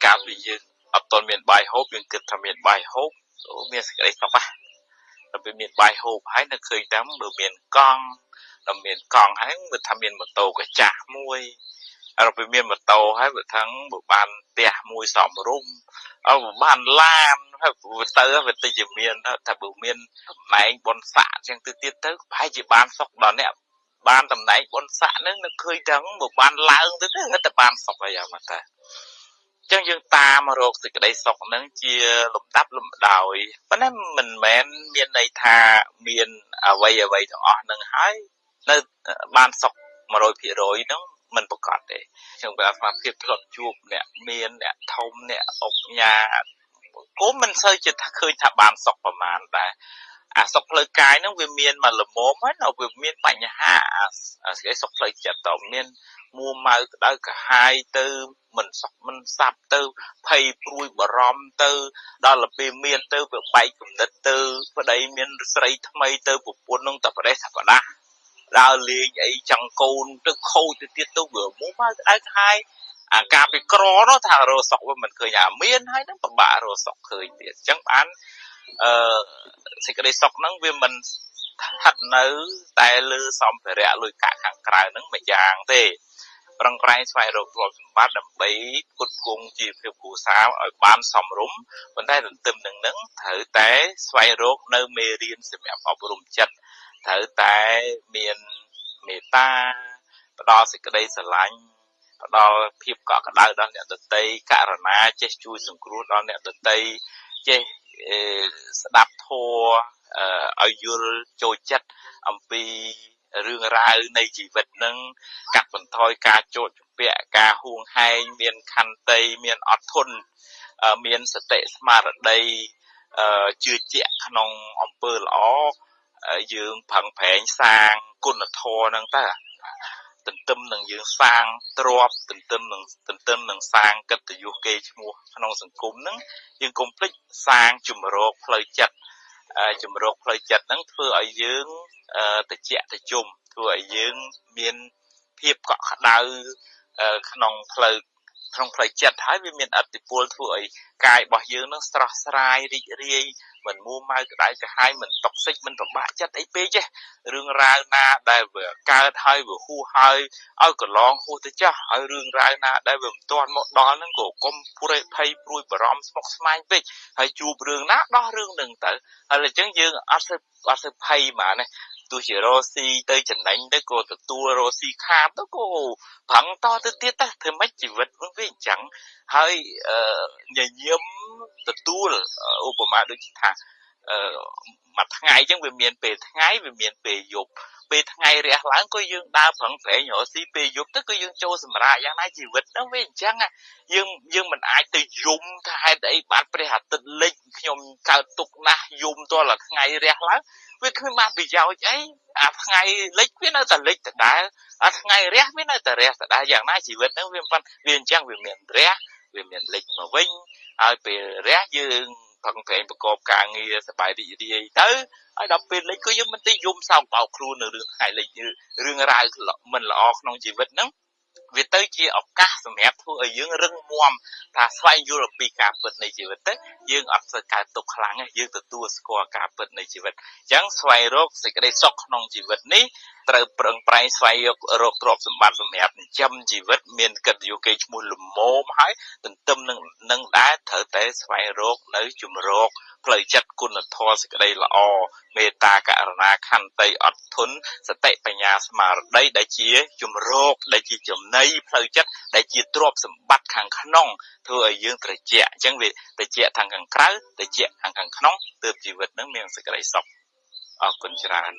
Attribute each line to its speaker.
Speaker 1: កាលពីយើងអត់ទាន់មានបាយហូបយើងគិតថាមានបាយហូបមានសេចក្តីសុខតែពេលមានបាយហូបហើយនៅឃើញតាមបើមានកង់ដល់មានកង់ហើយវាថាមានម៉ូតូកាចាស់មួយហើយពេលមានម៉ូតូហើយវាថាបើបានផ្ទះមួយសមរម្យបើបានឡានហើយវាទៅជាមានថាបើមានតំណែងបុណ្យស័ក្តិចឹងទៅទៀតទៅប្រហែលជាបានសុខដល់អ្នកបានតំណែងបុណ្យស័ក្តិហ្នឹងនៅឃើញថាបើបានឡើងទៅហិតតែបានសុខហើយមកតែចឹងយើងតាមរកសេចក្តីសុខហ្នឹងជាលំដាប់លំដោយប៉ុន្តែមិនមែនមានន័យថាមានអ្វីទាំងអស់ហ្នឹងហើយនៅបានសុខ 100% ហ្នឹងមិនប្រកបទេខ្ញុំបើអាភិបធ្លាប់ជួបអ្នកមានអ្នកធំអ្នកអុកញ៉ាក៏មិនសូវជាថាឃើញថាបានសុខប្រមាណដែរអាសុខផ្លូវកាយហ្នឹងវាមានមកល្មមហើយនៅវាមានបញ្ហាសេចក្តីសុខផ្លូវចិត្តតមាន មួម៉ៅក្តៅកាហាយទៅមិនសុខមិនសាប់ទៅភ័យព្រួយបារម្ភទៅដល់ពេលមានទៅវាបែកគំនិតទៅប្តីមានស្រីថ្មីទៅប្រពន្ធនឹងតែប្រទេសថាបដាដើរលេងអីចង់កូនទៅខូចទៅទៀតទៅវាមួម៉ៅក្តៅកាហាយអាការពីក្រនោះថារស់សុខវាមិនឃើញអាមានហើយនឹងពិបាករស់សុខឃើញទៀតអញ្ចឹងបានសេចក្តីសុខហ្នឹងវាមិនស្ថិតនៅតែលើសម្ភារៈលុយកាក់ខាងក្រៅហ្នឹងមួយយ៉ាងទេប្រឹងប្រែងស្វែងរកទ្រព្យសម្បត្តិដើម្បីផ្គត់ផ្គង់ជីវភាពគ្រួសារឲ្យបានសមរម្យប៉ុន្តែទន្ទឹមនឹងហ្នឹងត្រូវតែស្វែងរកនៅមេរៀនសម្រាប់អប់រំចិត្តត្រូវតែមានមេត្តាផ្ដល់សេចក្តីស្រឡាញ់ផ្ដល់ភាពកក់ក្ដៅដល់អ្នកដទៃករណាចេះជួយសង្គ្រោះដល់អ្នកដទៃចេះស្ដាប់ធម៌ឲ្យយល់ចូលចិត្តអំពីរឿងរ៉ាវនៃជីវិតនឹងកាត់បន្ថយការជោគជពាក់ការហួងហែងមានខន្តីមានអត់ធន់មានសតិស្មារតីជឿជាក់ក្នុងអំពើល្អយើងប្រឹងប្រែងសាងគុណធម៌ហ្នឹងទៅទន្ទឹមនឹងយើងសាងទ្រព្យទន្ទឹមនឹងសាងកិត្តិយសកេរ្តិ៍ឈ្មោះក្នុងសង្គមហ្នឹងយើងកុំភ្លេចសាងជំរកផ្លូវចិត្តហ្នឹងធ្វើឲ្យយើងត្រជាក់ត្រជុំធ្វើឲ្យយើងមានភាពកក់ក្ដៅក្នុងផ្លូវចិត្តហើយវាមានឥទ្ធិពលធ្វើឲ្យកាយរបស់យើងនឹងស្រស់ស្រាយរីករាយមិនមួម៉ៅក្តៅក្រហាយមិនតុកសិចមិនពិបាកចិត្តអីពេកទេរឿងរ៉ាវណាដែលវាកើតហើយវាហួសហើយឲ្យកន្លងហួសទៅចាស់ឲ្យរឿងរ៉ាវណាដែលវាមិនទាន់មកដល់ហ្នឹងក៏កុំព្រួយភ័យព្រួយបារម្ភស្មុគស្មាញពេកហើយជួបរឿងណាដោះរឿងហ្នឹងទៅហើយអញ្ចឹងយើងអត់ទៅភ័យហ្មងណាទោះជារស់ស៊ីទៅចំណេញទៅក៏ទទួលរស់ស៊ីខាតទៅក៏ប្រឹងតទៅទៀតទៅធ្វើម៉េចជីវិតវិញវាអញ្ចឹងហើយញញឹមទទួលឧបមាដូចថាមួយថ្ងៃអញ្ចឹងវាមានពេលថ្ងៃវាមានពេលយប់ពេលថ្ងៃរះឡើងក៏យើងដើរប្រឹងប្រែងរស់ស៊ីពេលយប់ទៅក៏យើងចូលសម្រាកយ៉ាងណាជីវិតហ្នឹងវាអញ្ចឹងយើងមិនអាចទៅយំថាហេតុអីបានព្រះអាទិត្យលិចខ្ញុំកើតទុកណាស់យំទាល់តែថ្ងៃរះឡើងវាគ្មានបានប្រយោជន៍អីអាថ្ងៃលិចវានៅតែលិចដដែលអាថ្ងៃរះវានៅតែរះដដែលយ៉ាងណាជីវិតហ្នឹងវាអញ្ចឹងវាមានរះវាមានលិចមកវិញហើយពេលរះយើងប្រឹងប្រែងប្រកបការងារសប្បាយរីករាយទៅហើយដល់ពេលលិចក៏យើងមិនទៅយំសោកបោកខ្លួននៅរឿងថ្ងៃលិចរឿងរ៉ាវមិនល្អក្នុងជីវិតហ្នឹងវាទៅជាឱកាសសម្រាប់ធ្វើឲ្យយើងរឹងមាំថាស្វែងយល់អំពីការពិតនៃជីវិតទៅយើងអត់ស្គាល់ទុកខ្លាំងទេយើងទទួលស្គាល់ការពិតនៃជីវិតអញ្ចឹងស្វែងរកសេចក្តីសុខក្នុងជីវិតនេះត្រូវប្រឹងប្រែងស្វែងរកទ្រព្យសម្បត្តិសម្រាប់ចិញ្ចឹមជីវិតមានកិត្តិយសកេរ្តិ៍ឈ្មោះល្មមហើយទន្ទឹមនឹងដែរត្រូវតែស្វែងរកនៅជំរកផ្លូវចិត្តគុណធម៌សេចក្តីល្អមេត្តាករុណាខន្តីអត់ធន់សតិបញ្ញាស្មារតីដែលជាជំរកដែលជាចំណីផ្លូវចិត្តដែលជាទ្រព្យសម្បត្តិខាងក្នុងធ្វើឲ្យយើងត្រជាក់អញ្ចឹងវាត្រជាក់ខាងក្រៅត្រជាក់ខាងក្នុងទើបជីវិតនឹងមានសេចក្តីសុខអរគុណច្រើន